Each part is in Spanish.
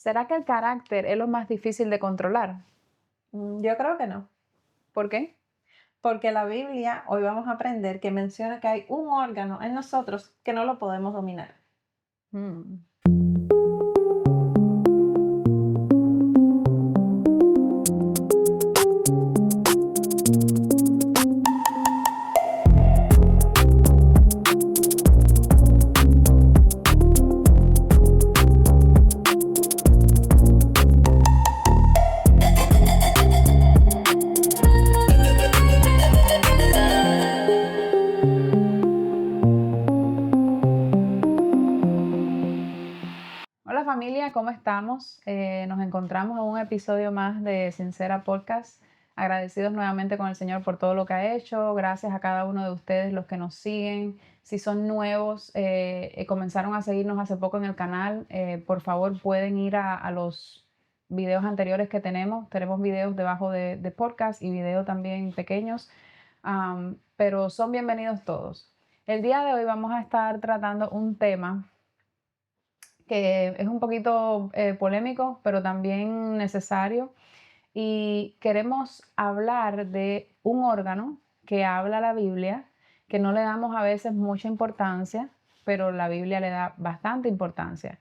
¿Será que el carácter es lo más difícil de controlar? Yo creo que no, ¿Por qué? porque la Biblia, hoy vamos a aprender que menciona que hay un órgano en nosotros que no lo podemos dominar. Mm. Hola familia, ¿cómo estamos? Nos encontramos en un episodio más de Sincera Podcast. Agradecidos nuevamente con el Señor por todo lo que ha hecho. Gracias a cada uno de ustedes, los que nos siguen. Si son nuevos, comenzaron a seguirnos hace poco en el canal, por favor pueden ir a los videos anteriores que tenemos. Tenemos videos debajo de podcast y videos también pequeños, pero son bienvenidos todos. El día de hoy vamos a estar tratando un tema que es un poquito polémico, pero también necesario. Y queremos hablar de un órgano que habla la Biblia, que no le damos a veces mucha importancia, pero la Biblia le da bastante importancia.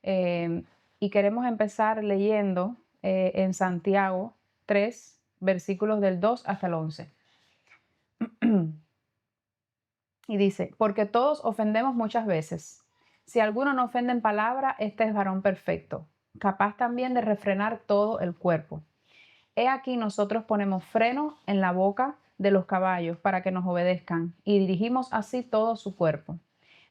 Eh, y queremos empezar leyendo en Santiago 3, versículos del 2 hasta el 11. Y dice, porque todos ofendemos muchas veces. Si alguno no ofende en palabra, este es varón perfecto, capaz también de refrenar todo el cuerpo. He aquí nosotros ponemos freno en la boca de los caballos para que nos obedezcan y dirigimos así todo su cuerpo.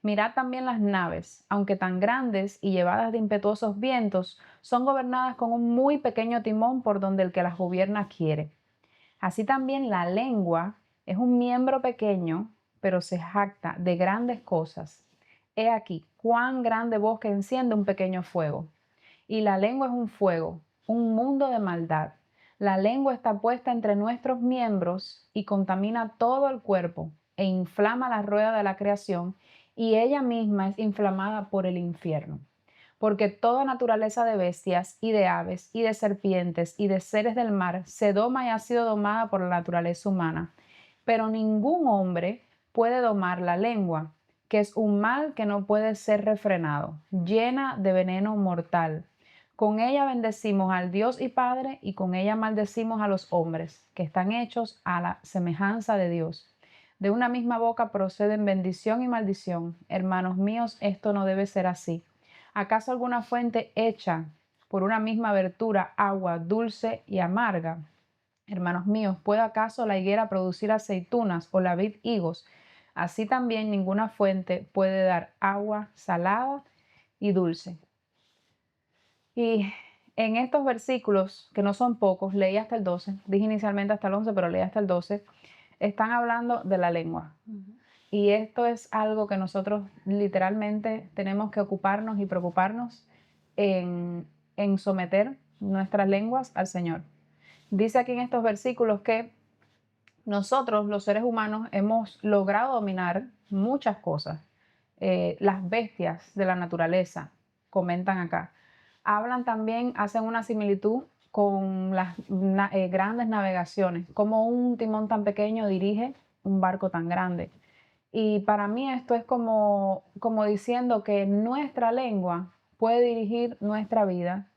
Mirad también las naves, aunque tan grandes y llevadas de impetuosos vientos, son gobernadas con un muy pequeño timón por donde el que las gobierna quiere. Así también la lengua es un miembro pequeño, pero se jacta de grandes cosas. He aquí cuán grande bosque enciende un pequeño fuego. Y la lengua es un fuego, un mundo de maldad. La lengua está puesta entre nuestros miembros y contamina todo el cuerpo e inflama la rueda de la creación, y ella misma es inflamada por el infierno. Porque toda naturaleza de bestias y de aves y de serpientes y de seres del mar se doma y ha sido domada por la naturaleza humana. Pero ningún hombre puede domar la lengua, que es un mal que no puede ser refrenado, llena de veneno mortal. Con ella bendecimos al Dios y Padre, y con ella maldecimos a los hombres, que están hechos a la semejanza de Dios. De una misma boca proceden bendición y maldición. Hermanos míos, esto no debe ser así. ¿Acaso alguna fuente echa por una misma abertura agua dulce y amarga? Hermanos míos, ¿puede acaso la higuera producir aceitunas o la vid higos? Así también ninguna fuente puede dar agua salada y dulce. Y en estos versículos, que no son pocos, leí hasta el 12, dije inicialmente hasta el 11, pero leí hasta el 12, están hablando de la lengua. Y esto es algo que nosotros literalmente tenemos que ocuparnos y preocuparnos en someter nuestras lenguas al Señor. Dice aquí en estos versículos que nosotros, los seres humanos, hemos logrado dominar muchas cosas. Las bestias de la naturaleza, comentan acá, hablan también, hacen una similitud con las grandes navegaciones, como un timón tan pequeño dirige un barco tan grande. Y para mí esto es como diciendo que nuestra lengua puede dirigir nuestra vida.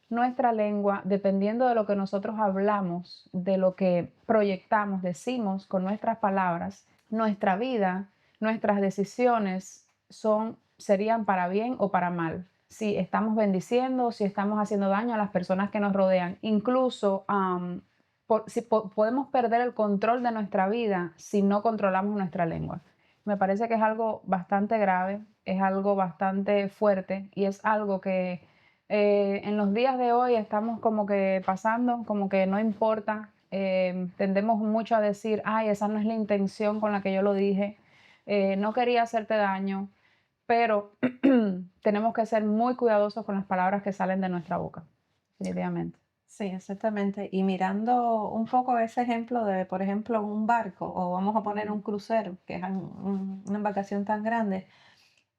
Nuestra lengua, dependiendo de lo que nosotros hablamos, de lo que proyectamos, decimos con nuestras palabras, nuestra vida, nuestras decisiones serían para bien o para mal. Si estamos bendiciendo, si estamos haciendo daño a las personas que nos rodean. Incluso podemos perder el control de nuestra vida si no controlamos nuestra lengua. Me parece que es algo bastante grave, es algo bastante fuerte, y es algo que en los días de hoy estamos como que pasando, como que no importa. Tendemos mucho a decir, ay, esa no es la intención con la que yo lo dije, no quería hacerte daño, pero tenemos que ser muy cuidadosos con las palabras que salen de nuestra boca, definitivamente. Sí, exactamente. Y mirando un poco ese ejemplo de, por ejemplo, un barco, o vamos a poner un crucero, que es una embarcación tan grande,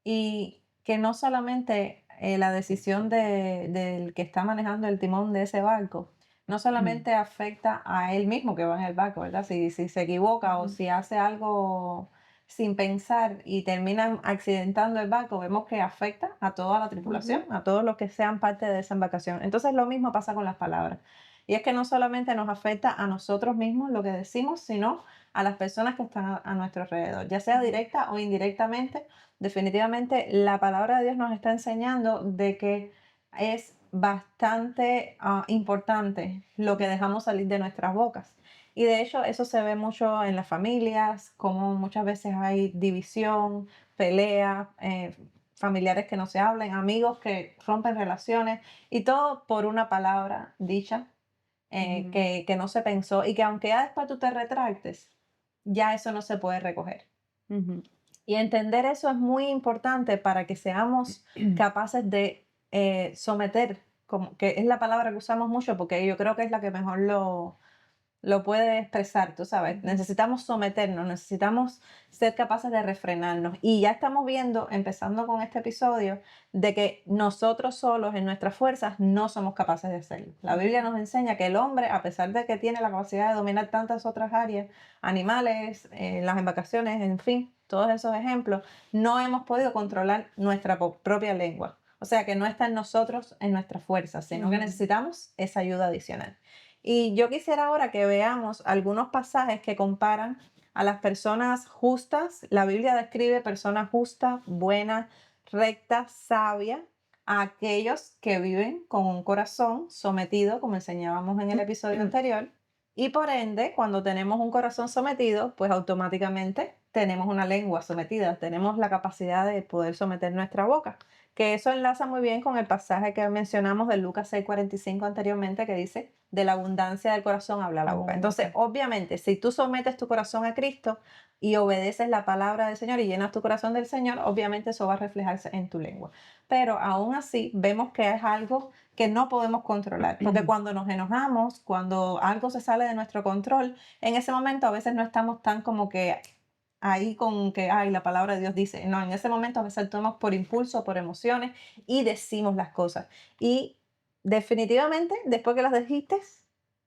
y que no solamente la decisión del que está manejando el timón de ese barco no solamente afecta a él mismo que va en el barco, ¿verdad? Si se equivoca o si hace algo sin pensar y terminan accidentando el barco, vemos que afecta a toda la tripulación, a todos los que sean parte de esa embarcación. Entonces lo mismo pasa con las palabras. Y es que no solamente nos afecta a nosotros mismos lo que decimos, sino a las personas que están a nuestro alrededor, ya sea directa o indirectamente. Definitivamente la palabra de Dios nos está enseñando de que es bastante importante lo que dejamos salir de nuestras bocas. Y de hecho eso se ve mucho en las familias, como muchas veces hay división, pelea, familiares que no se hablan, amigos que rompen relaciones y todo por una palabra dicha que no se pensó y que aunque ya después tú te retractes, ya eso no se puede recoger. Y entender eso es muy importante para que seamos capaces de someter, como, que es la palabra que usamos mucho porque yo creo que es la que mejor lo puede expresar, tú sabes. Necesitamos someternos, necesitamos ser capaces de refrenarnos. Y ya estamos viendo, empezando con este episodio, de que nosotros solos en nuestras fuerzas no somos capaces de hacerlo. La Biblia nos enseña que el hombre, a pesar de que tiene la capacidad de dominar tantas otras áreas, animales, las embarcaciones, en fin, todos esos ejemplos, no hemos podido controlar nuestra propia lengua. O sea que no está en nosotros, en nuestras fuerzas, sino que necesitamos esa ayuda adicional. Y yo quisiera ahora que veamos algunos pasajes que comparan a las personas justas. La Biblia describe personas justas, buenas, rectas, sabias, a aquellos que viven con un corazón sometido, como enseñábamos en el episodio anterior. Y por ende, cuando tenemos un corazón sometido, pues automáticamente tenemos una lengua sometida, tenemos la capacidad de poder someter nuestra boca. Que eso enlaza muy bien con el pasaje que mencionamos de Lucas 6:45 anteriormente, que dice, de la abundancia del corazón habla la boca. Entonces, obviamente, si tú sometes tu corazón a Cristo y obedeces la palabra del Señor y llenas tu corazón del Señor, obviamente eso va a reflejarse en tu lengua. Pero aún así, vemos que es algo que no podemos controlar, porque cuando nos enojamos, cuando algo se sale de nuestro control, en ese momento a veces no estamos tan como que ahí con que, ay, la palabra de Dios dice, no, en ese momento a veces actuamos por impulso, por emociones y decimos las cosas. Y definitivamente, después que las dijiste,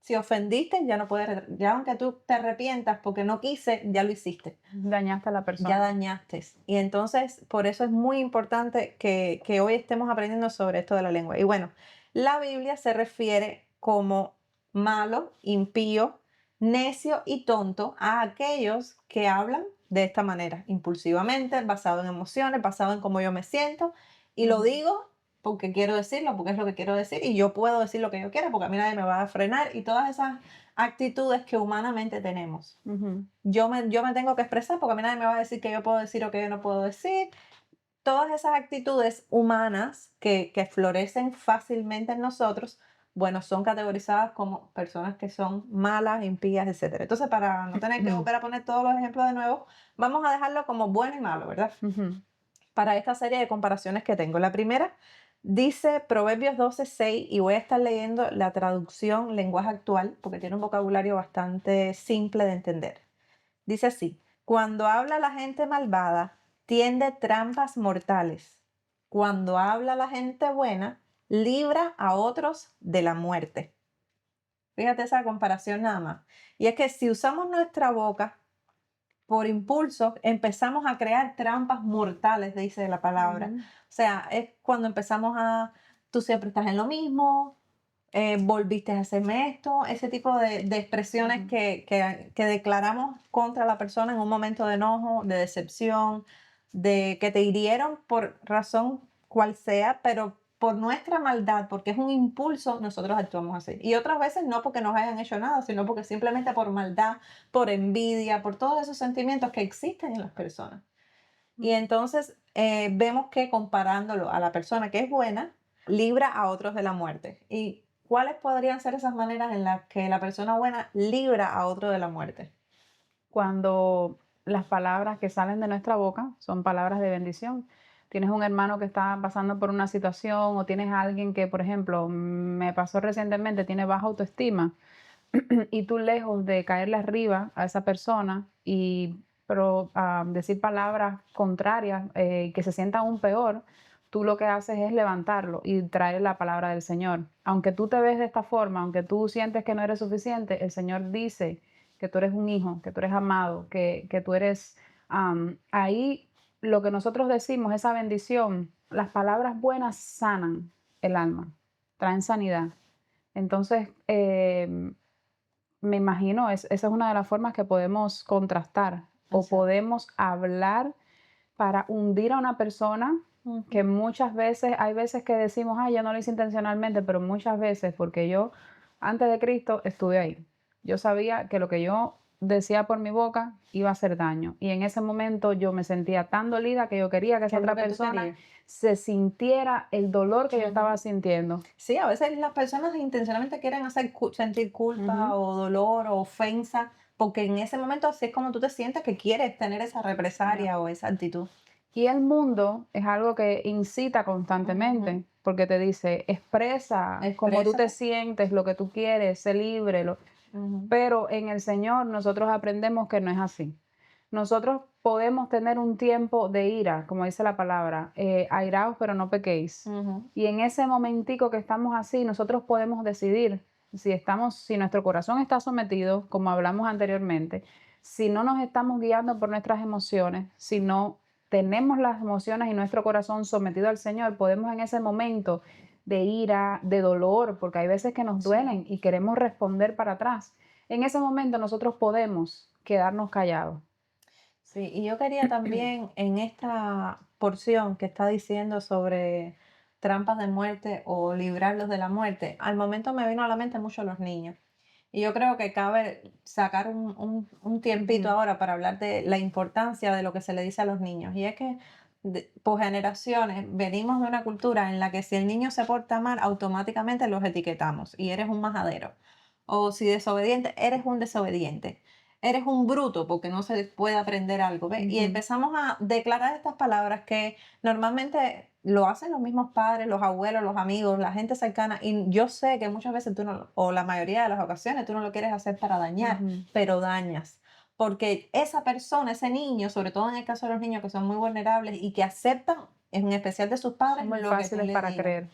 si ofendiste, ya no puedes, ya aunque tú te arrepientas porque no quise, ya lo hiciste. Dañaste a la persona. Ya dañaste. Y entonces, por eso es muy importante que hoy estemos aprendiendo sobre esto de la lengua. Y bueno, la Biblia se refiere como malo, impío, necio y tonto a aquellos que hablan de esta manera, impulsivamente, basado en emociones, basado en cómo yo me siento. Y lo digo porque quiero decirlo, porque es lo que quiero decir. Y yo puedo decir lo que yo quiera porque a mí nadie me va a frenar. Y todas esas actitudes que humanamente tenemos. Yo me tengo que expresar porque a mí nadie me va a decir que yo puedo decir o que yo no puedo decir. Todas esas actitudes humanas que florecen fácilmente en nosotros, bueno, son categorizadas como personas que son malas, impías, etc. Entonces, para no tener que volver a poner todos los ejemplos de nuevo, vamos a dejarlo como bueno y malo, ¿verdad? Para esta serie de comparaciones que tengo. La primera dice Proverbios 12:6 y voy a estar leyendo la traducción lenguaje actual porque tiene un vocabulario bastante simple de entender. Dice así, cuando habla la gente malvada, tiende trampas mortales. Cuando habla la gente buena, libra a otros de la muerte. Fíjate esa comparación nada más. Y es que si usamos nuestra boca por impulso, empezamos a crear trampas mortales, dice la palabra. O sea, es cuando empezamos tú siempre estás en lo mismo, volviste a hacerme esto, ese tipo de expresiones que declaramos contra la persona en un momento de enojo, de decepción, de que te hirieron por razón cual sea, pero por nuestra maldad, porque es un impulso, nosotros actuamos así. Y otras veces no porque nos hayan hecho nada, sino porque simplemente por maldad, por envidia, por todos esos sentimientos que existen en las personas. Y entonces vemos que comparándolo a la persona que es buena, libra a otros de la muerte. ¿Y cuáles podrían ser esas maneras en las que la persona buena libra a otro de la muerte? Cuando las palabras que salen de nuestra boca son palabras de bendición. Tienes un hermano que está pasando por una situación o tienes a alguien que, por ejemplo, me pasó recientemente, tiene baja autoestima y tú lejos de caerle arriba a esa persona pero decir palabras contrarias que se sienta aún peor, tú lo que haces es levantarlo y traer la palabra del Señor. Aunque tú te ves de esta forma, aunque tú sientes que no eres suficiente, el Señor dice que tú eres un hijo, que tú eres amado, que tú eres ahí lo que nosotros decimos, esa bendición, las palabras buenas sanan el alma, traen sanidad. Entonces, me imagino, esa es una de las formas que podemos contrastar o Exacto. podemos hablar para hundir a una persona que muchas veces, hay veces que decimos, ay, yo no lo hice intencionalmente, pero muchas veces, porque yo antes de Cristo estuve ahí. Yo sabía que lo que yo decía por mi boca iba a hacer daño. Y en ese momento yo me sentía tan dolida que yo quería que ¿Qué esa es lo otra que tú persona querías? se sintiera el dolor que yo estaba sintiendo. Sí, a veces las personas intencionalmente quieren hacer sentir culpa Ujú. o dolor o ofensa, porque en ese momento así es como tú te sientes que quieres tener esa Ya. represalia o esa actitud. Y el mundo es algo que incita Ujú. constantemente, porque te dice, expresa cómo tú te Exprésate. sientes, lo que tú quieres, sé libre. Ujú. Pero en el Señor nosotros aprendemos que no es así. Nosotros podemos tener un tiempo de ira, como dice la palabra, airaos pero no pequéis. Ujú. Y en ese momentico que estamos así, nosotros podemos decidir si nuestro corazón está sometido, como hablamos anteriormente, si no nos estamos guiando por nuestras emociones, si no tenemos las emociones y nuestro corazón sometido al Señor, podemos en ese momento de ira, de dolor, porque hay veces que nos Sí. duelen y queremos responder para atrás. En ese momento nosotros podemos quedarnos callados. Sí, y yo quería también en esta porción que está diciendo sobre trampas de muerte o librarlos de la muerte, al momento me vino a la mente mucho los niños. Y yo creo que cabe sacar un tiempito Ujú, ahora para hablar de la importancia de lo que se le dice a los niños. Y es que por generaciones venimos de una cultura en la que si el niño se porta mal, automáticamente los etiquetamos y eres un majadero. O si desobediente, eres un desobediente. Eres un bruto porque no se puede aprender algo. ¿Ves? Y ujú. empezamos a declarar estas palabras que normalmente lo hacen los mismos padres, los abuelos, los amigos, la gente cercana. Y yo sé que muchas veces tú no, o la mayoría de las ocasiones, tú no lo quieres hacer para dañar, Ujú. pero dañas. Porque esa persona, ese niño, sobre todo en el caso de los niños que son muy vulnerables y que aceptan, en especial de sus Son padres, muy lo que tú fáciles le para digas. creer.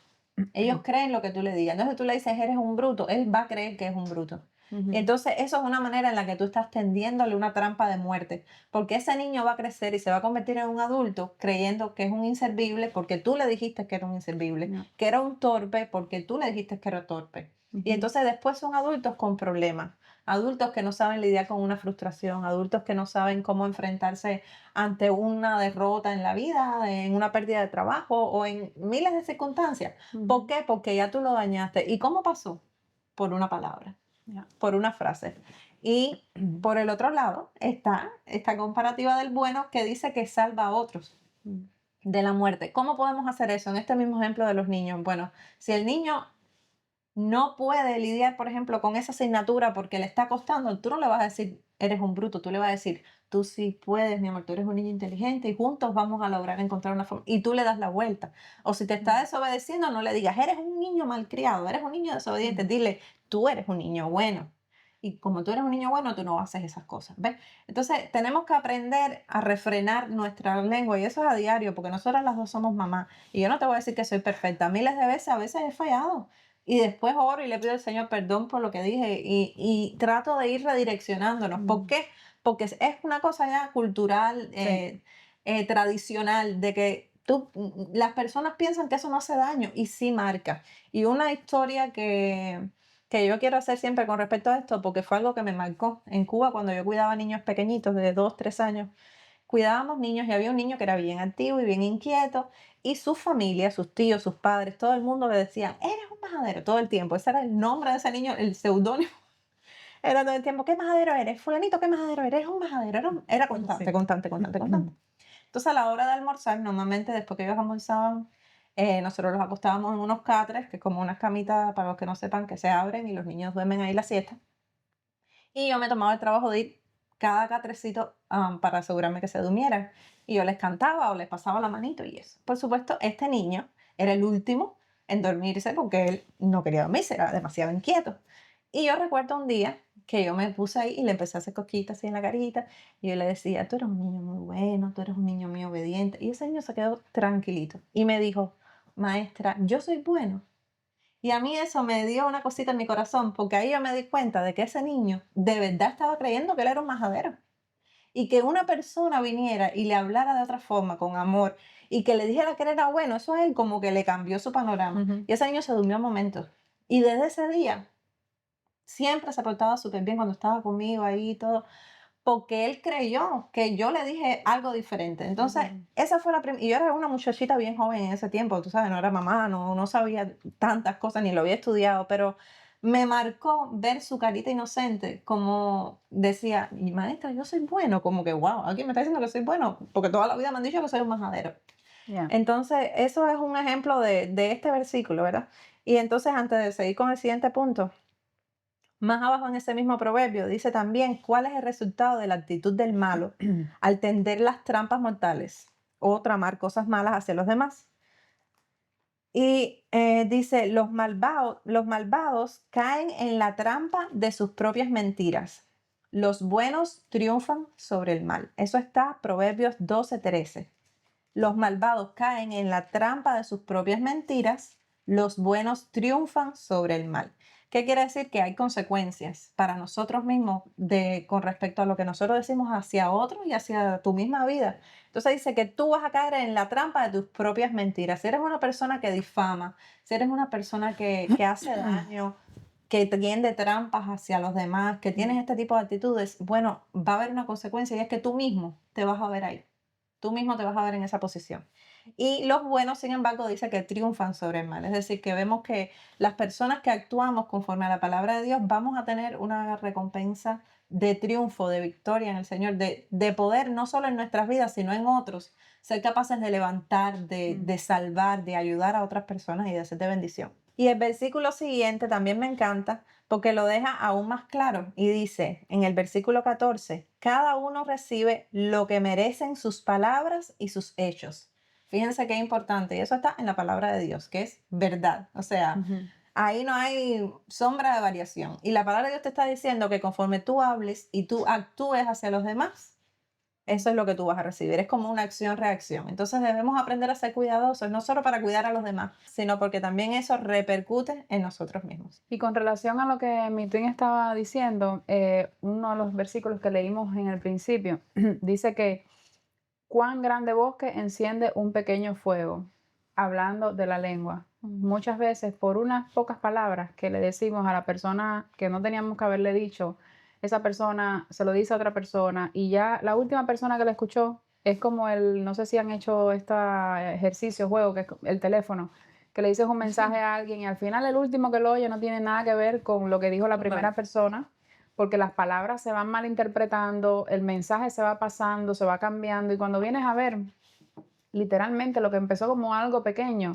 Ellos creen lo que tú le digas. Entonces tú le dices, eres un bruto, él va a creer que es un bruto. Y Ujú. entonces eso es una manera en la que tú estás tendiéndole una trampa de muerte, porque ese niño va a crecer y se va a convertir en un adulto creyendo que es un inservible porque tú le dijiste que era un inservible, Ya. que era un torpe porque tú le dijiste que era torpe. Y Ujú. entonces después son adultos con problemas, adultos que no saben lidiar con una frustración, adultos que no saben cómo enfrentarse ante una derrota en la vida, en una pérdida de trabajo o en miles de circunstancias. ¿Por Ujú. qué? Porque ya tú lo dañaste. ¿Y cómo pasó? Por una palabra, Ya. por una frase. Y por el otro lado está esta comparativa del bueno que dice que salva a otros Mm. de la muerte. ¿Cómo podemos hacer eso? En este mismo ejemplo de los niños. Bueno, si el niño no puede lidiar, por ejemplo, con esa asignatura porque le está costando, tú no le vas a decir, eres un bruto, tú le vas a decir, tú sí puedes, mi amor, tú eres un niño inteligente y juntos vamos a lograr encontrar una forma. Y tú le das la vuelta. O si te está desobedeciendo, no le digas, eres un niño malcriado, eres un niño desobediente, Mm. dile, tú eres un niño bueno. Y como tú eres un niño bueno, tú no haces esas cosas, ¿ves? Entonces, tenemos que aprender a refrenar nuestra lengua y eso es a diario, porque nosotras las dos somos mamás. Y yo no te voy a decir que soy perfecta. Miles de veces, a veces he fallado. Y después oro y le pido al Señor perdón por lo que dije y trato de ir redireccionándonos. ¿Por Mm. qué? Porque es una cosa ya cultural, Sí. tradicional, de que las personas piensan que eso no hace daño y sí marca. Y una historia que yo quiero hacer siempre con respecto a esto, porque fue algo que me marcó en Cuba cuando yo cuidaba niños pequeñitos de 2, 3 años. Cuidábamos niños y había un niño que era bien activo y bien inquieto y su familia, sus tíos, sus padres, todo el mundo le decía, eres un majadero todo el tiempo. Ese era el nombre de ese niño, el seudónimo era todo el tiempo, ¿qué majadero eres? Fulanito, ¿qué majadero eres? Eres un majadero. Era constante, Sí. constante, constante, constante. Entonces a la hora de almorzar, normalmente después que ellos almorzaban, nosotros los acostábamos en unos catres, que es como unas camitas, para los que no sepan, que se abren y los niños duermen ahí la siesta. Y yo me tomaba el trabajo de ir cada catrecito para asegurarme que se durmieran. Y yo les cantaba o les pasaba la manito y eso. Por supuesto, este niño era el último en dormirse porque él no quería dormirse, era demasiado inquieto. Y yo recuerdo un día que yo me puse ahí y le empecé a hacer cosquitas así en la carita, y yo le decía, tú eres un niño muy bueno, tú eres un niño muy obediente. Y ese niño se quedó tranquilito y me dijo, maestra, yo soy bueno. Y a mí eso me dio una cosita en mi corazón, porque ahí yo me di cuenta de que ese niño de verdad estaba creyendo que él era un majadero. Y que una persona viniera y le hablara de otra forma, con amor, y que le dijera que él era bueno, eso a él como que le cambió su panorama. Ujú. Y ese niño se durmió momentos. Y desde ese día siempre se portaba súper bien cuando estaba conmigo ahí y todo, porque él creyó que yo le dije algo diferente. Entonces, Ujú. esa fue la primera. Y yo era una muchachita bien joven en ese tiempo, tú sabes, no era mamá, no sabía tantas cosas, ni lo había estudiado, pero me marcó ver su carita inocente, como decía, y maestra, yo soy bueno, como que, wow, alguien me está diciendo que soy bueno, porque toda la vida me han dicho que soy un majadero. Ya. Entonces, eso es un ejemplo de este versículo, ¿verdad? Y entonces, antes de seguir con el siguiente punto, más abajo en ese mismo proverbio dice también cuál es el resultado de la actitud del malo al tender las trampas mortales o tramar cosas malas hacia los demás. Y dice, los malvados caen en la trampa de sus propias mentiras. Los buenos triunfan sobre el mal. Eso está Proverbios 12:13. Los malvados caen en la trampa de sus propias mentiras, los buenos triunfan sobre el mal. ¿Qué quiere decir? Que hay consecuencias para nosotros mismos con respecto a lo que nosotros decimos hacia otros y hacia tu misma vida. Entonces dice que tú vas a caer en la trampa de tus propias mentiras. Si eres una persona que difama, si eres una persona que hace daño, que tiende trampas hacia los demás, que tienes este tipo de actitudes, bueno, va a haber una consecuencia y es que tú mismo te vas a ver ahí. Tú mismo te vas a ver en esa posición. Y los buenos, sin embargo, dice que triunfan sobre el mal. Es decir, que vemos que las personas que actuamos conforme a la palabra de Dios vamos a tener una recompensa de triunfo, de victoria en el Señor, de poder no solo en nuestras vidas, sino en otros, ser capaces de levantar, de salvar, de ayudar a otras personas y de ser de bendición. Y el versículo siguiente también me encanta porque lo deja aún más claro y dice en el versículo 14, cada uno recibe lo que merecen sus palabras y sus hechos. Fíjense qué importante, y eso está en la palabra de Dios, que es verdad. O sea, Ujú. ahí no hay sombra de variación. Y la palabra de Dios te está diciendo que conforme tú hables y tú actúes hacia los demás, eso es lo que tú vas a recibir. Es como una acción-reacción. Entonces debemos aprender a ser cuidadosos, no solo para cuidar a los demás, sino porque también eso repercute en nosotros mismos. Y con relación a lo que mi twin estaba diciendo, uno de los versículos que leímos en el principio dice que cuán grande bosque enciende un pequeño fuego, hablando de la lengua. Muchas veces por unas pocas palabras que le decimos a la persona que no teníamos que haberle dicho, esa persona se lo dice a otra persona y ya la última persona que le escuchó es como no sé si han hecho este ejercicio, juego, que es el teléfono, que le dices un mensaje a alguien y al final el último que lo oye no tiene nada que ver con lo que dijo la primera Correcto. persona, porque las palabras se van malinterpretando, el mensaje se va pasando, se va cambiando y cuando vienes a ver, literalmente lo que empezó como algo pequeño,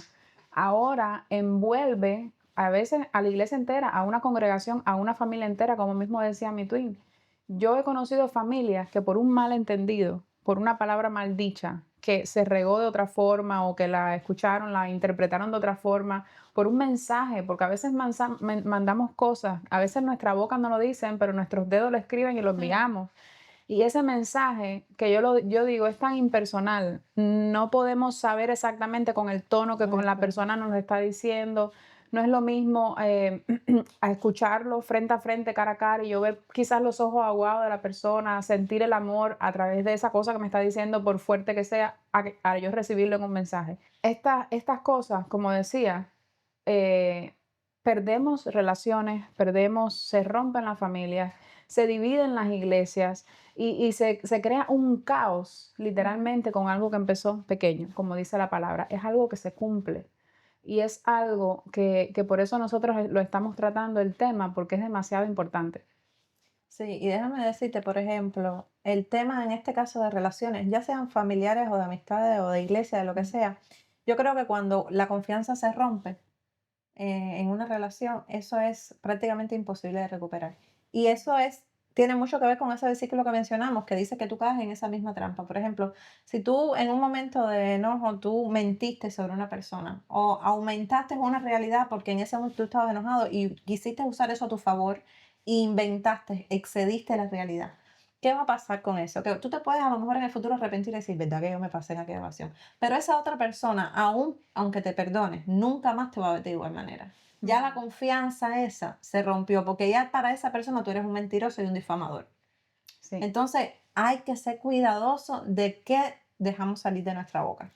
ahora envuelve a veces a la iglesia entera, a una congregación, a una familia entera, como mismo decía mi twin. Yo he conocido familias que por un malentendido, por una palabra mal dicha, que se regó de otra forma o que la escucharon, la interpretaron de otra forma, por un mensaje, porque a veces mandamos cosas, a veces nuestra boca no lo dicen, pero nuestros dedos lo escriben y lo enviamos. Y ese mensaje que yo digo es tan impersonal, no podemos saber exactamente con el tono que con la Correcto. persona nos está diciendo. No es lo mismo a escucharlo frente a frente, cara a cara, y yo ver quizás los ojos aguados de la persona, sentir el amor a través de esa cosa que me está diciendo, por fuerte que sea, a yo recibirlo en un mensaje. Estas cosas, como decía, eh, perdemos relaciones, se rompen las familias, se dividen las iglesias y se crea un caos Ujú. literalmente con algo que empezó pequeño, como dice la palabra. Es algo que se cumple y es algo que por eso nosotros lo estamos tratando el tema, porque es demasiado importante. Sí, y déjame decirte, por ejemplo, el tema en este caso de relaciones, ya sean familiares o de amistades o de iglesia, de lo que Mm. sea, yo creo que cuando la confianza se rompe en una relación, eso es prácticamente imposible de recuperar. Y eso es tiene mucho que ver con ese versículo que mencionamos, que dice que tú caes en esa misma trampa. Por ejemplo, si tú en un momento de enojo tú mentiste sobre una persona o aumentaste una realidad porque en ese momento tú estabas enojado y quisiste usar eso a tu favor, inventaste, excediste la realidad. ¿Qué va a pasar con eso? Que tú te puedes a lo mejor en el futuro arrepentir y decir, ¿verdad que yo me pasé en aquella ocasión? Pero esa otra persona, aún aunque te perdones, nunca más te va a ver de igual manera. Ya la confianza esa se rompió, porque ya para esa persona tú eres un mentiroso y un difamador. Sí. Entonces hay que ser cuidadoso de qué dejamos salir de nuestra boca.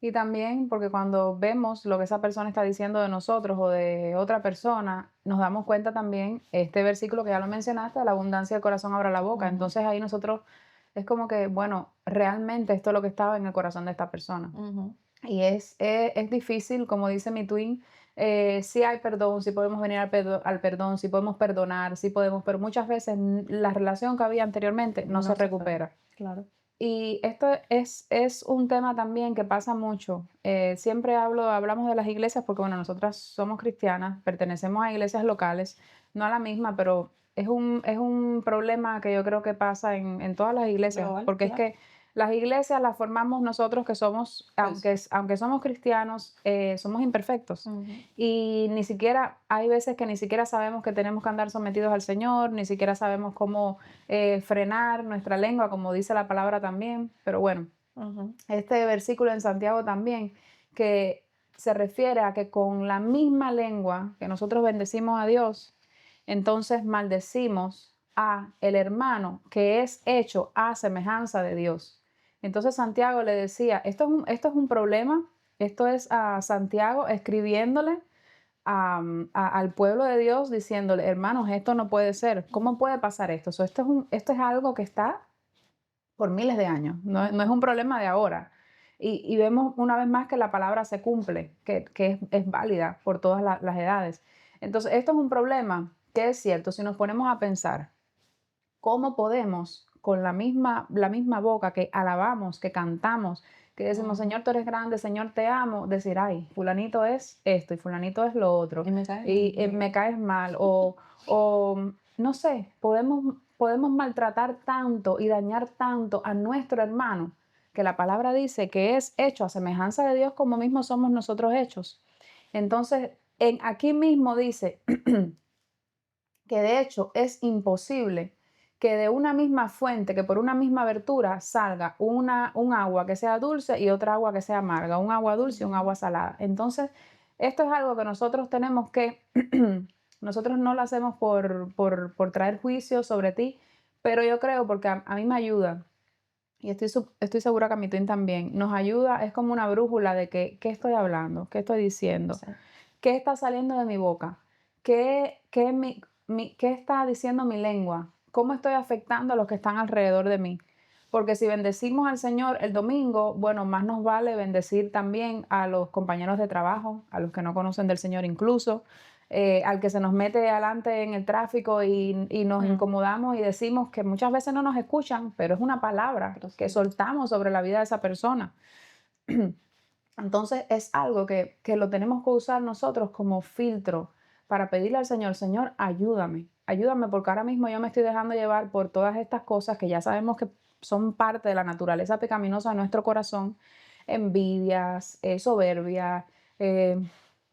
Y también porque cuando vemos lo que esa persona está diciendo de nosotros o de otra persona, nos damos cuenta también, este versículo que ya lo mencionaste, la abundancia del corazón abra la boca. Ujú, Entonces ahí nosotros es como que, bueno, realmente esto es lo que estaba en el corazón de esta persona. ujú. Y es difícil, como dice mi twin, sí hay perdón, sí podemos venir al perdón, sí podemos perdonar, sí podemos, pero muchas veces la relación que había anteriormente no se No se puede. recupera. Claro. Y esto es un tema también que pasa mucho. Siempre hablamos de las iglesias porque, bueno, nosotras somos cristianas, pertenecemos a iglesias locales, no a la misma, pero es un problema que yo creo que pasa en todas las iglesias, Global, porque es claro. que las iglesias las formamos nosotros que somos, Pues, aunque somos cristianos, somos imperfectos. ujú, Y ni siquiera, hay veces que ni siquiera sabemos que tenemos que andar sometidos al Señor, ni siquiera sabemos cómo frenar nuestra lengua, como dice la palabra también. Pero bueno, ujú. este versículo en Santiago también, que se refiere a que con la misma lengua que nosotros bendecimos a Dios, entonces maldecimos a el hermano que es hecho a semejanza de Dios. Entonces Santiago le decía, esto es un problema, esto es a Santiago escribiéndole al pueblo de Dios diciéndole, hermanos, esto no puede ser. ¿Cómo puede pasar esto? Esto es algo que está por miles de años, no es un problema de ahora. Y vemos una vez más que la palabra se cumple, que es válida por todas las edades. Entonces, esto es un problema que es cierto, si nos ponemos a pensar, ¿cómo podemos con la misma boca que alabamos, que cantamos, que decimos, Ujú. Señor, tú eres grande, Señor, te amo, decir, ay, fulanito es esto y fulanito es lo otro, Y me cae mal. y me caes mal, o no sé, podemos maltratar tanto y dañar tanto a nuestro hermano, que la palabra dice que es hecho a semejanza de Dios como mismo somos nosotros hechos. Entonces, aquí mismo dice que de hecho es imposible que de una misma fuente, que por una misma abertura salga un agua que sea dulce y otra agua que sea amarga, un agua dulce y un Ujú. agua salada. Entonces, esto es algo que nosotros tenemos que, nosotros no lo hacemos por traer juicio sobre ti, pero yo creo, porque a mí me ayuda, y estoy segura que a mi twin también, nos ayuda, es como una brújula de que, qué estoy hablando, qué estoy diciendo. Sí. ¿Qué está saliendo de mi boca? ¿Qué está diciendo mi lengua? ¿Cómo estoy afectando a los que están alrededor de mí? Porque si bendecimos al Señor el domingo, bueno, más nos vale bendecir también a los compañeros de trabajo, a los que no conocen del Señor incluso, al que se nos mete adelante en el tráfico y nos Mm, incomodamos y decimos que muchas veces no nos escuchan, pero es una palabra pero que sí. soltamos sobre la vida de esa persona. Entonces es algo que lo tenemos que usar nosotros como filtro para pedirle al Señor, Señor, ayúdame porque ahora mismo yo me estoy dejando llevar por todas estas cosas que ya sabemos que son parte de la naturaleza pecaminosa de nuestro corazón, envidias, soberbia, eh,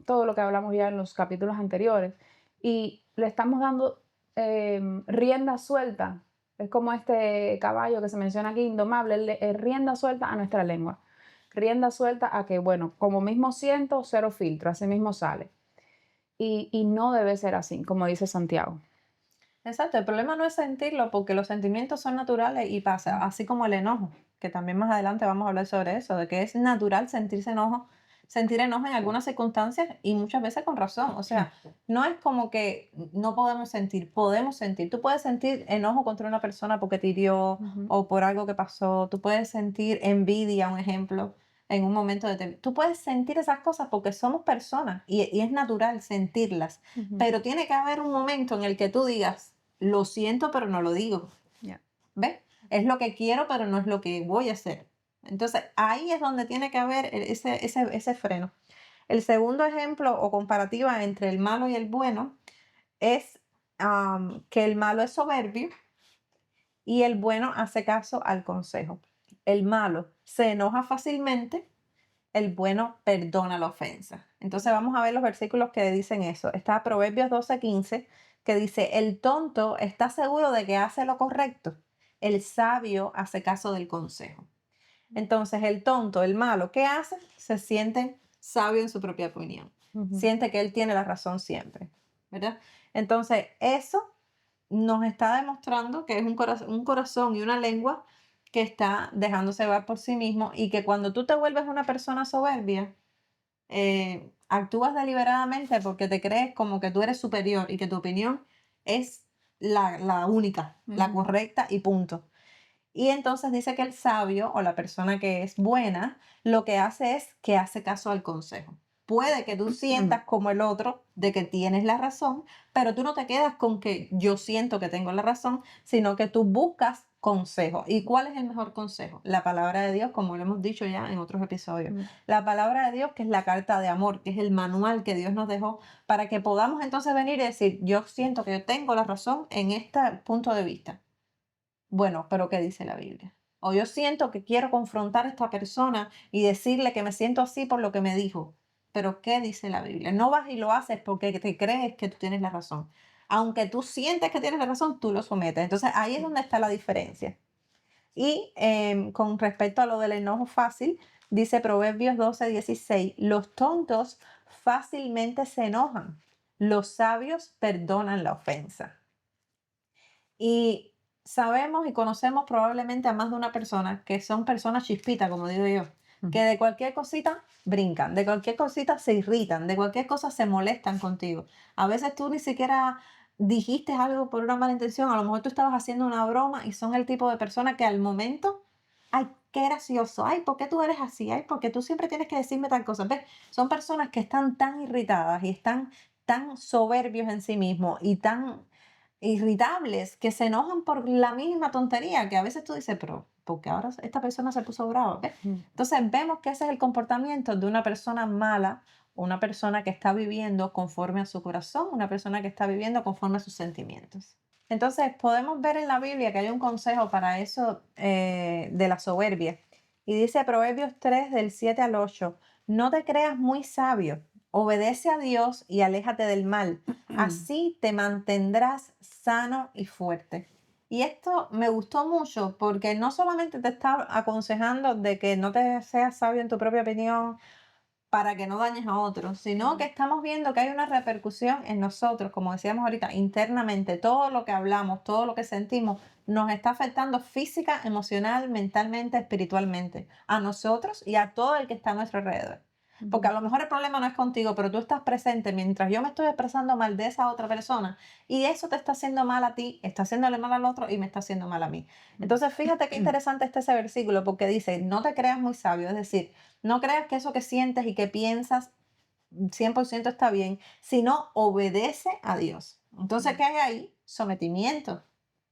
todo lo que hablamos ya en los capítulos anteriores, y le estamos dando rienda suelta. Es como este caballo que se menciona aquí, indomable, rienda suelta a nuestra lengua, rienda suelta a que, bueno, como mismo siento, cero filtro, así mismo sale. Y no debe ser así, como dice Santiago. Exacto, el problema no es sentirlo porque los sentimientos son naturales y pasa, así como el enojo, que también más adelante vamos a hablar sobre eso, de que es natural sentir enojo en algunas circunstancias y muchas veces con razón. O sea, no es como que no podemos sentir, podemos sentir. Tú puedes sentir enojo contra una persona porque te hirió Ujú, o por algo que pasó. Tú puedes sentir envidia, un ejemplo, en un momento de... Tú puedes sentir esas cosas porque somos personas y es natural sentirlas, ujú, pero tiene que haber un momento en el que tú digas, lo siento, pero no lo digo. ya. ¿Ves? Es lo que quiero, pero no es lo que voy a hacer. Entonces, ahí es donde tiene que haber ese freno. El segundo ejemplo o comparativa entre el malo y el bueno es que el malo es soberbio y el bueno hace caso al consejo. El malo se enoja fácilmente, el bueno perdona la ofensa. Entonces vamos a ver los versículos que dicen eso. Está Proverbios 12:15, que dice, el tonto está seguro de que hace lo correcto, el sabio hace caso del consejo. Entonces el tonto, el malo, ¿qué hace? Se siente sabio en su propia opinión. Siente que él tiene la razón siempre, ¿verdad? Entonces eso nos está demostrando que es un corazón y una lengua que está dejándose llevar por sí mismo, y que cuando tú te vuelves una persona soberbia, actúas deliberadamente porque te crees como que tú eres superior y que tu opinión es la única, la correcta y punto. Y entonces dice que el sabio o la persona que es buena, lo que hace es que hace caso al consejo. Puede que tú sientas como el otro de que tienes la razón, pero tú no te quedas con que yo siento que tengo la razón, sino que tú buscas consejo. ¿Y cuál es el mejor consejo? La palabra de Dios, como lo hemos dicho ya en otros episodios. La palabra de Dios, que es la carta de amor, que es el manual que Dios nos dejó para que podamos entonces venir y decir, yo siento que yo tengo la razón en este punto de vista. Bueno, pero ¿qué dice la Biblia? O yo siento que quiero confrontar a esta persona y decirle que me siento así por lo que me dijo. Pero ¿qué dice la Biblia? No vas y lo haces porque te crees que tú tienes la razón. Aunque tú sientes que tienes la razón, tú lo sometes. Entonces ahí es donde está la diferencia. Y con respecto a lo del enojo fácil, dice Proverbios 12:16, los tontos fácilmente se enojan, los sabios perdonan la ofensa. Y sabemos y conocemos probablemente a más de una persona que son personas chispitas, como digo yo, que de cualquier cosita brincan, de cualquier cosita se irritan, de cualquier cosa se molestan contigo. A veces tú ni siquiera dijiste algo por una mala intención, a lo mejor tú estabas haciendo una broma y son el tipo de persona que al momento, ay, qué gracioso, ay, ¿por qué tú eres así? Ay, ¿por qué tú siempre tienes que decirme tal cosa? ¿Ves? Son personas que están tan irritadas y están tan soberbios en sí mismos y tan irritables, que se enojan por la mínima tontería, que a veces tú dices, pero ¿por qué ahora esta persona se puso brava? ¿Ves? Entonces vemos que ese es el comportamiento de una persona mala, una persona que está viviendo conforme a su corazón, una persona que está viviendo conforme a sus sentimientos. Entonces podemos ver en la Biblia que hay un consejo para eso de la soberbia. Y dice Proverbios 3 del 7 al 8, no te creas muy sabio, obedece a Dios y aléjate del mal. Así te mantendrás sano y fuerte. Y esto me gustó mucho porque no solamente te está aconsejando de que no te seas sabio en tu propia opinión para que no dañes a otros, sino que estamos viendo que hay una repercusión en nosotros, como decíamos ahorita, internamente. Todo lo que hablamos, todo lo que sentimos, nos está afectando física, emocional, mentalmente, espiritualmente, a nosotros y a todo el que está a nuestro alrededor. Porque a lo mejor el problema no es contigo, pero tú estás presente mientras yo me estoy expresando mal de esa otra persona, y eso te está haciendo mal a ti, está haciéndole mal al otro y me está haciendo mal a mí. Entonces fíjate qué interesante está ese versículo, porque dice, no te creas muy sabio, es decir, no creas que eso que sientes y que piensas 100% está bien, sino obedece a Dios. Entonces, ¿qué hay ahí? Sometimiento,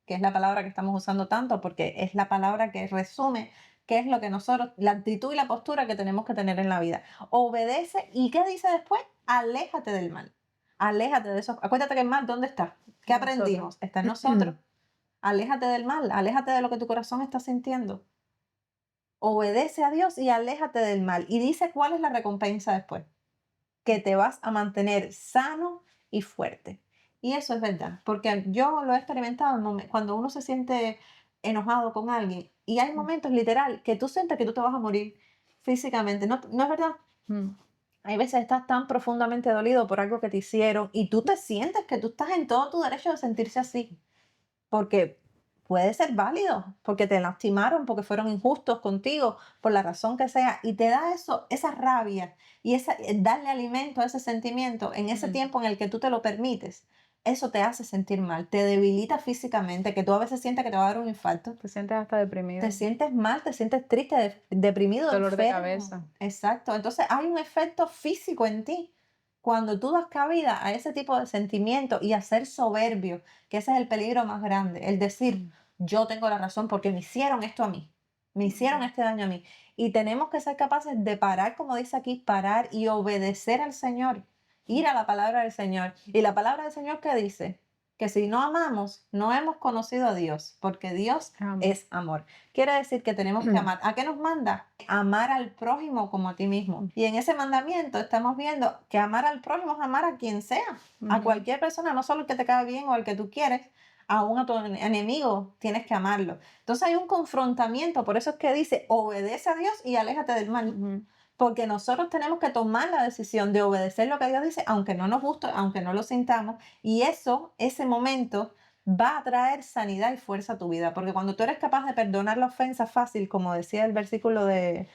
que es la palabra que estamos usando tanto, porque es la palabra que resume qué es lo que nosotros, la actitud y la postura que tenemos que tener en la vida. Obedece, ¿y qué dice después? Aléjate del mal. Aléjate de eso. Acuérdate que el mal, ¿dónde está? ¿Qué aprendimos? Está en nosotros. Aléjate del mal, aléjate de lo que tu corazón está sintiendo. Obedece a Dios y aléjate del mal. Y dice cuál es la recompensa después, que te vas a mantener sano y fuerte. Y eso es verdad, porque yo lo he experimentado cuando uno se siente enojado con alguien y hay momentos literal que tú sientes que tú te vas a morir físicamente. ¿No, no es verdad? Hay veces estás tan profundamente dolido por algo que te hicieron y tú te sientes que tú estás en todo tu derecho de sentirse así, porque puede ser válido, porque te lastimaron, porque fueron injustos contigo, por la razón que sea, y te da eso, esa rabia y darle alimento a ese sentimiento en ese tiempo en el que tú te lo permites. Eso te hace sentir mal, te debilita físicamente, que tú a veces sientes que te va a dar un infarto. Te sientes hasta deprimido. Te sientes mal, te sientes triste, deprimido, Dolor de enfermo. cabeza. Exacto. Entonces hay un efecto físico en ti. Cuando tú das cabida a ese tipo de sentimiento y a ser soberbio, que ese es el peligro más grande, el decir, yo tengo la razón porque me hicieron esto a mí, me hicieron este daño a mí. Y tenemos que ser capaces de parar, como dice aquí, parar y obedecer al Señor, ir a la palabra del Señor. ¿Y la palabra del Señor qué dice? que si no amamos, no hemos conocido a Dios, porque Dios Amén. es amor. Quiere decir que tenemos que amar. ¿A qué nos manda? Amar al prójimo como a ti mismo. Y en ese mandamiento estamos viendo que amar al prójimo es amar a quien sea, a Ujú. cualquier persona, no solo el que te cae bien o el que tú quieres, aún a tu enemigo tienes que amarlo. Entonces hay un confrontamiento, por eso es que dice, obedece a Dios y aléjate del mal. Ujú. Porque nosotros tenemos que tomar la decisión de obedecer lo que Dios dice, aunque no nos guste, aunque no lo sintamos. Y eso, ese momento, va a traer sanidad y fuerza a tu vida. Porque cuando tú eres capaz de perdonar la ofensa fácil, como decía el versículo de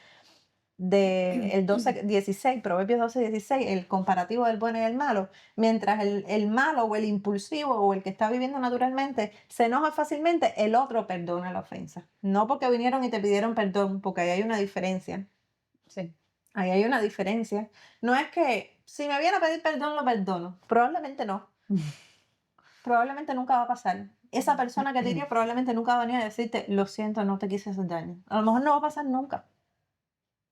el 12:16, Proverbios 12:16, el comparativo del bueno y el malo, mientras el malo o el impulsivo o el que está viviendo naturalmente se enoja fácilmente, el otro perdona la ofensa. No porque vinieron y te pidieron perdón, porque ahí hay una diferencia. Sí. Ahí hay una diferencia. No es que si me viene a pedir perdón, lo perdono. Probablemente no. Probablemente nunca va a pasar. Esa persona que te diría probablemente nunca va a venir a decirte, lo siento, no te quise hacer daño. A lo mejor no va a pasar nunca.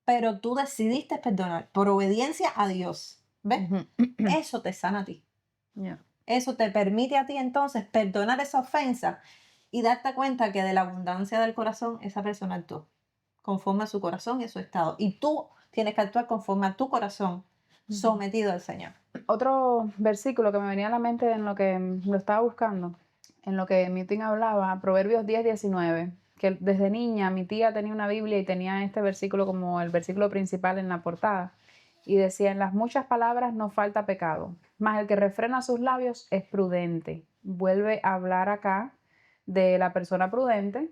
Pero tú decidiste perdonar por obediencia a Dios. ¿Ves? Ujú. Eso te sana a ti. Ya. Eso te permite a ti entonces perdonar esa ofensa y darte cuenta que de la abundancia del corazón esa persona actuó conforme a su corazón y a su estado. Y tú tienes que actuar conforme a tu corazón, Ujú. sometido al Señor. Otro versículo que me venía a la mente en lo que lo estaba buscando, en lo que mi tía hablaba, Proverbios 10:19, que desde niña mi tía tenía una Biblia y tenía este versículo como el versículo principal en la portada. Y decía, en las muchas palabras no falta pecado, mas el que refrena sus labios es prudente. Vuelve a hablar acá de la persona prudente.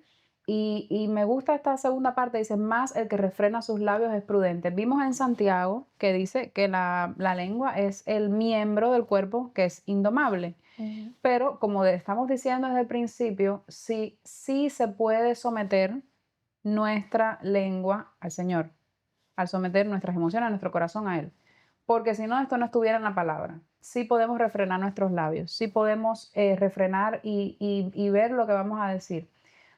Y me gusta esta segunda parte, dice, más el que refrena sus labios es prudente. Vimos en Santiago que dice que la lengua es el miembro del cuerpo que es indomable. Pero como estamos diciendo desde el principio, sí se puede someter nuestra lengua al Señor, al someter nuestras emociones, nuestro corazón a Él. Porque si no, esto no estuviera en la palabra. Sí podemos refrenar nuestros labios, sí podemos refrenar y ver lo que vamos a decir.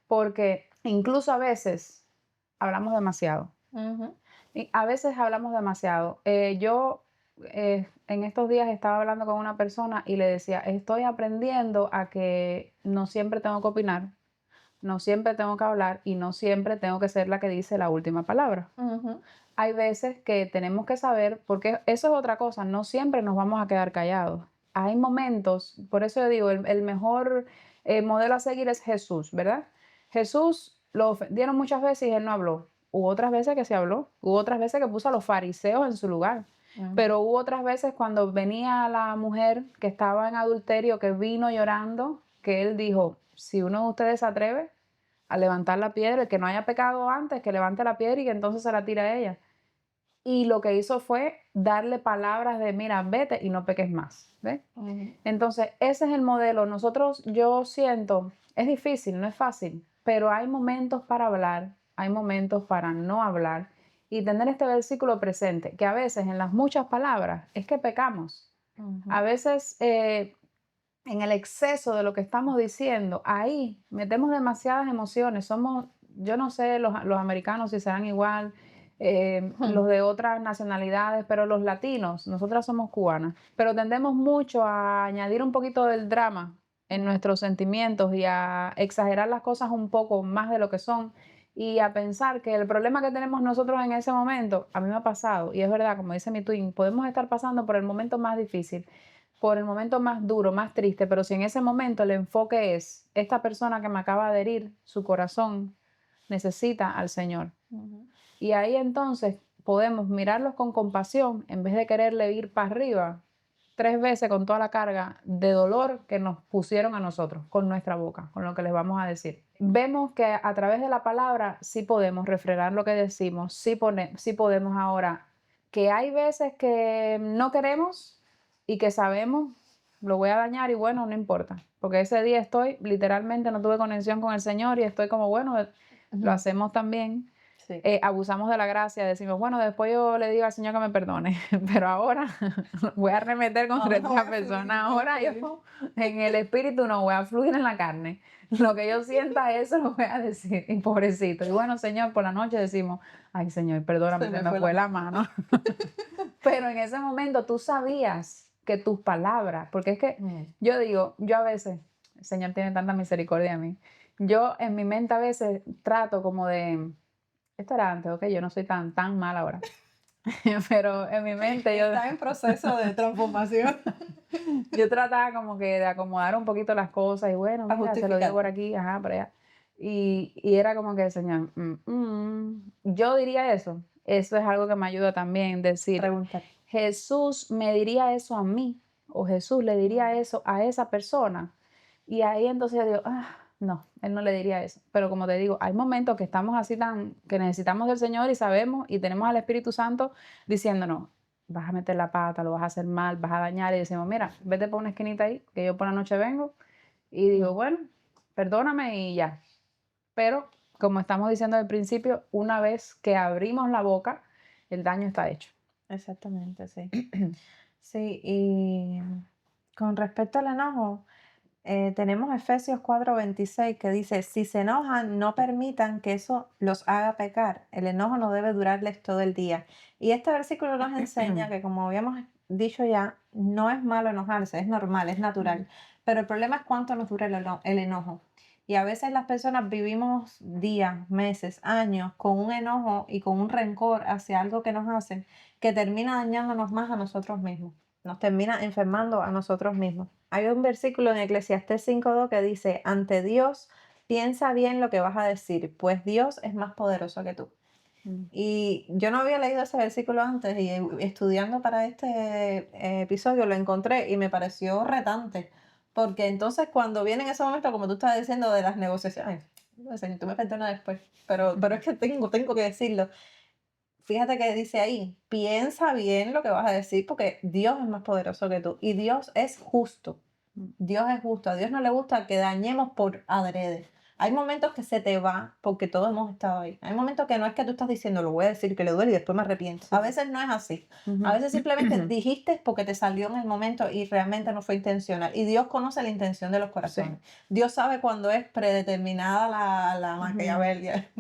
Porque incluso a veces hablamos demasiado. Ujú. Y a veces hablamos demasiado. Yo en estos días estaba hablando con una persona y le decía, estoy aprendiendo a que no siempre tengo que opinar, no siempre tengo que hablar y no siempre tengo que ser la que dice la última palabra. Ujú. Hay veces que tenemos que saber, porque eso es otra cosa, no siempre nos vamos a quedar callados. Hay momentos, por eso yo digo, el mejor modelo a seguir es Jesús, ¿verdad? Jesús lo ofendieron muchas veces y él no habló. Hubo otras veces que se habló, hubo otras veces que puso a los fariseos en su lugar, pero hubo otras veces cuando venía la mujer que estaba en adulterio, que vino llorando, que él dijo, si uno de ustedes se atreve a levantar la piedra, el que no haya pecado antes, que levante la piedra y que entonces se la tire a ella. Y lo que hizo fue darle palabras de, mira, vete y no peques más. ¿Ves? Ujú. Entonces, ese es el modelo. Nosotros, yo siento, es difícil, no es fácil, pero hay momentos para hablar, hay momentos para no hablar y tener este versículo presente, que a veces en las muchas palabras es que pecamos. Ujú. A veces en el exceso de lo que estamos diciendo, ahí metemos demasiadas emociones. Somos, yo no sé los americanos si serán igual, Ujú. los de otras nacionalidades, pero los latinos, nosotras somos cubanas, pero tendemos mucho a añadir un poquito del drama en nuestros sentimientos y a exagerar las cosas un poco más de lo que son y a pensar que el problema que tenemos nosotros en ese momento, a mí me ha pasado, y es verdad, como dice mi twin, podemos estar pasando por el momento más difícil, por el momento más duro, más triste, pero si en ese momento el enfoque es, esta persona que me acaba de herir, su corazón necesita al Señor. Ujú. Y ahí entonces podemos mirarlos con compasión en vez de quererle ir para arriba 3 veces con toda la carga de dolor que nos pusieron a nosotros, con nuestra boca, con lo que les vamos a decir. Vemos que a través de la palabra sí podemos refrenar lo que decimos, sí podemos ahora, que hay veces que no queremos y que sabemos, lo voy a dañar y bueno, no importa, porque ese día estoy, literalmente no tuve conexión con el Señor y estoy como, bueno, lo Ujú. hacemos también. Sí. Abusamos de la gracia, decimos, bueno, después yo le digo al Señor que me perdone, pero ahora voy a arremeter contra Ahora voy esta a fluir, persona, voy a ahora fluir. yo en el espíritu no voy a fluir en la carne, lo que yo sienta eso lo voy a decir, y pobrecito, y bueno, Señor, por la noche decimos, ay Señor, perdóname, Se se me me fue la fue la mano. mano, pero en ese momento tú sabías que tus palabras, porque es que yo digo, yo a veces, el Señor tiene tanta misericordia a mí, yo en mi mente a veces trato como de, esto era antes, ok, yo no soy tan mal ahora, pero en mi mente yo, Está en proceso de transformación. yo trataba como que de acomodar un poquito las cosas y bueno, Para mira, se lo digo por justificarte. aquí, ajá, por allá. Y era como que, Señor, yo diría eso. Eso es algo que me ayuda también, decir, Preguntar. Jesús me diría eso a mí, o Jesús le diría eso a esa persona. Y ahí entonces yo digo, no, él no le diría eso. Pero como te digo, hay momentos que estamos así que necesitamos del Señor y sabemos y tenemos al Espíritu Santo diciéndonos, vas a meter la pata, lo vas a hacer mal, vas a dañar y decimos, mira, vete por una esquinita ahí, que yo por la noche vengo y digo, bueno, perdóname y ya. Pero como estamos diciendo al principio, una vez que abrimos la boca, el daño está hecho. Exactamente, sí. Sí, y con respecto al enojo, tenemos Efesios 4:26 que dice, si se enojan, no permitan que eso los haga pecar. El enojo no debe durarles todo el día. Y este versículo nos enseña que, como habíamos dicho ya, no es malo enojarse, es normal, es natural. Pero el problema es cuánto nos dura el enojo. Y a veces las personas vivimos días, meses, años con un enojo y con un rencor hacia algo que nos hacen que termina dañándonos más a nosotros mismos, nos termina enfermando a nosotros mismos. Hay un versículo en Eclesiastés 5:2 que dice, ante Dios piensa bien lo que vas a decir, pues Dios es más poderoso que tú. Y yo no había leído ese versículo antes y estudiando para este episodio lo encontré y me pareció retante, porque entonces cuando viene en ese momento, como tú estabas diciendo, de las negociaciones, "Ay, Señor, tú me perdonas después, pero es que tengo que decirlo. Fíjate que dice ahí, piensa bien lo que vas a decir porque Dios es más poderoso que tú y Dios es justo. Dios es justo. A Dios no le gusta que dañemos por adrede. Hay momentos que se te va porque todos hemos estado ahí. Hay momentos que no es que tú estás diciendo, lo voy a decir que le duele y después me arrepiento. A veces no es así. A veces simplemente dijiste porque te salió en el momento y realmente no fue intencional. Y Dios conoce la intención de los corazones. Dios sabe cuando es predeterminada la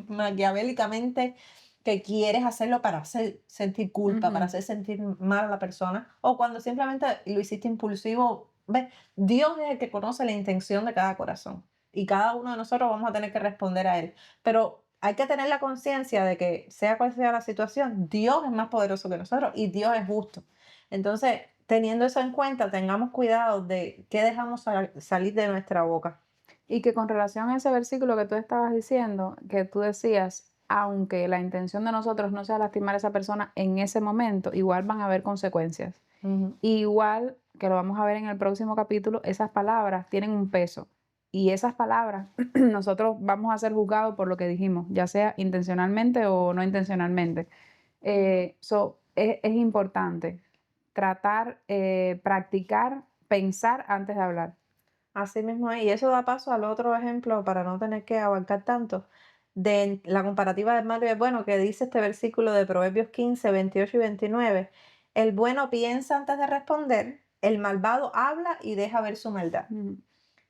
maquiavélicamente que quieres hacerlo para hacer sentir culpa, para hacer sentir mal a la persona, o cuando simplemente lo hiciste impulsivo. ¿Ves? Dios es el que conoce la intención de cada corazón y cada uno de nosotros vamos a tener que responder a Él. Pero hay que tener la conciencia de que, sea cual sea la situación, Dios es más poderoso que nosotros y Dios es justo. Entonces, teniendo eso en cuenta, tengamos cuidado de qué dejamos salir de nuestra boca. Y que con relación a ese versículo que tú estabas diciendo, que tú decías, aunque la intención de nosotros no sea lastimar a esa persona en ese momento, igual van a haber consecuencias. Igual, que lo vamos a ver en el próximo capítulo, esas palabras tienen un peso. Y esas palabras, nosotros vamos a ser juzgados por lo que dijimos, ya sea intencionalmente o no intencionalmente. Es importante tratar, practicar, pensar antes de hablar. Así mismo es. Y eso da paso al otro ejemplo, para no tener que abarcar tanto, de la comparativa del malo y el bueno, que dice este versículo de Proverbios 15:28 y 29. El bueno piensa antes de responder, el malvado habla y deja ver su maldad.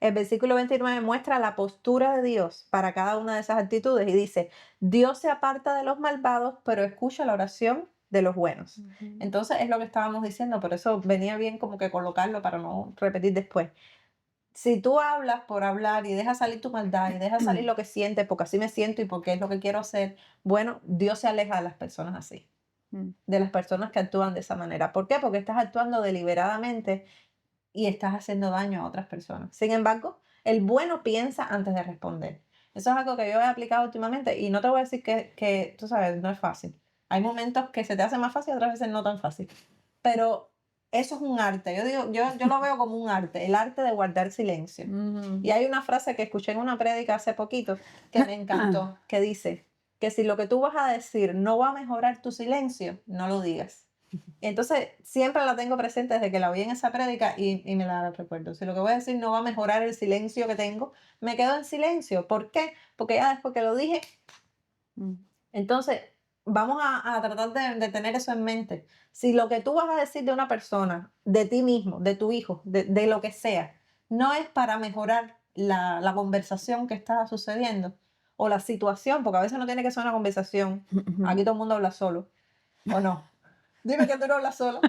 El versículo 29 muestra la postura de Dios para cada una de esas actitudes y dice, Dios se aparta de los malvados, pero escucha la oración de los buenos. Entonces es lo que estábamos diciendo, por eso venía bien como que colocarlo para no repetir después. Si tú hablas por hablar y dejas salir tu maldad y dejas salir lo que sientes, porque así me siento y porque es lo que quiero hacer, bueno, Dios se aleja de las personas así, de las personas que actúan de esa manera. ¿Por qué? Porque estás actuando deliberadamente y estás haciendo daño a otras personas. Sin embargo, el bueno piensa antes de responder. Eso es algo que yo he aplicado últimamente y no te voy a decir que tú sabes, no es fácil. Hay momentos que se te hace más fácil, otras veces no tan fácil. Pero eso es un arte. Yo lo veo como un arte, el arte de guardar silencio. Y hay una frase que escuché en una prédica hace poquito que me encantó, que dice que si lo que tú vas a decir no va a mejorar tu silencio, no lo digas. Entonces, siempre la tengo presente desde que la oí en esa prédica y me la recuerdo. Si lo que voy a decir no va a mejorar el silencio que tengo, me quedo en silencio. ¿Por qué? Porque ya después que lo dije, entonces vamos a tratar de tener eso en mente. Si lo que tú vas a decir de una persona, de ti mismo, de tu hijo, de lo que sea, no es para mejorar la conversación que está sucediendo o la situación, porque a veces no tiene que ser una conversación. Aquí todo el mundo habla solo, ¿o no? Dime que tú no hablas sola.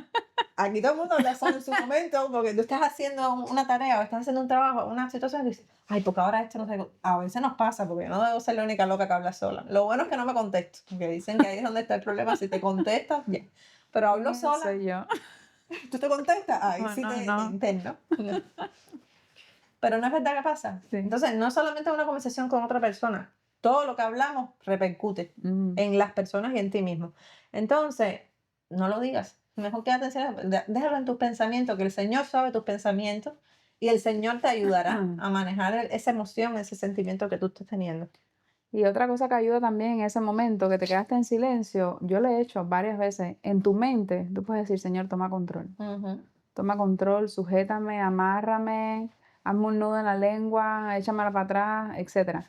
Aquí todo el mundo habla solo en su momento, porque tú estás haciendo una tarea o estás haciendo un trabajo, una situación y dices, ay, porque ahora esto no sé. A veces nos pasa, porque yo no debo ser la única loca que habla sola. Lo bueno es que no me contesto, porque dicen que ahí es donde está el problema. Si te contestas, bien. Pero hablo sola, Soy yo. ¿tú te contestas? Ahí No, sí no, te no. interno. No. Pero no es verdad que pasa. Sí. Entonces, no solamente una conversación con otra persona, todo lo que hablamos repercute en las personas y en ti mismo. Entonces, no lo digas. Mejor quédate en silencio, déjalo en tus pensamientos, que el Señor sabe tus pensamientos y el Señor te ayudará a manejar esa emoción, ese sentimiento que tú estás teniendo. Y otra cosa que ayuda también en ese momento, que te quedaste en silencio, yo lo he hecho varias veces, en tu mente, tú puedes decir, Señor, toma control. Toma control, sujétame, amárrame, hazme un nudo en la lengua, échamela para atrás, etc.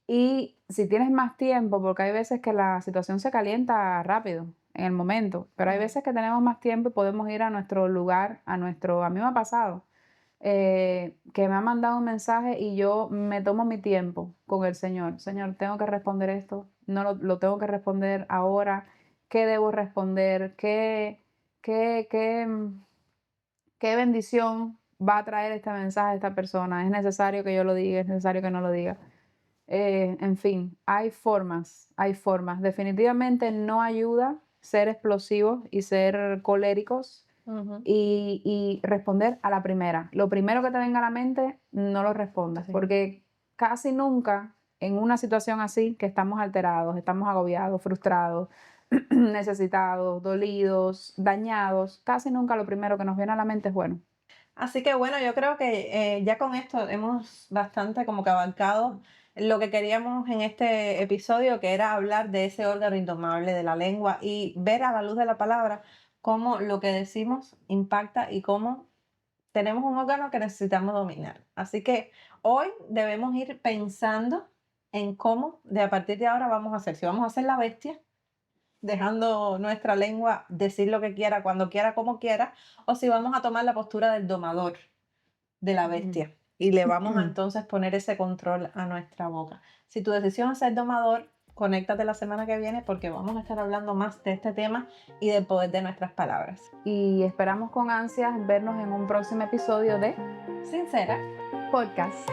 Y si tienes más tiempo, porque hay veces que la situación se calienta rápido, en el momento, pero hay veces que tenemos más tiempo y podemos ir a nuestro lugar, a mí me ha pasado, que me ha mandado un mensaje y yo me tomo mi tiempo con el Señor. Señor, tengo que responder esto, no lo tengo que responder ahora, ¿qué debo responder? ¿Qué bendición va a traer este mensaje a esta persona? ¿Es necesario que yo lo diga? ¿Es necesario que no lo diga? En fin, hay formas. Definitivamente no ayuda ser explosivos y ser coléricos y responder a la primera. Lo primero que te venga a la mente, no lo respondas, Sí. porque casi nunca en una situación así, que estamos alterados, estamos agobiados, frustrados, necesitados, dolidos, dañados, casi nunca lo primero que nos viene a la mente es bueno. Así que bueno, yo creo que ya con esto hemos bastante como que abarcado lo que queríamos en este episodio, que era hablar de ese órgano indomable de la lengua y ver a la luz de la palabra cómo lo que decimos impacta y cómo tenemos un órgano que necesitamos dominar. Así que hoy debemos ir pensando en cómo de a partir de ahora vamos a hacer. Si vamos a hacer la bestia, dejando nuestra lengua decir lo que quiera, cuando quiera, como quiera, o si vamos a tomar la postura del domador de la bestia y le vamos a entonces poner ese control a nuestra boca. Si tu decisión es ser domador, conéctate la semana que viene porque vamos a estar hablando más de este tema y del poder de nuestras palabras. Y esperamos con ansias vernos en un próximo episodio de Sincera Podcast.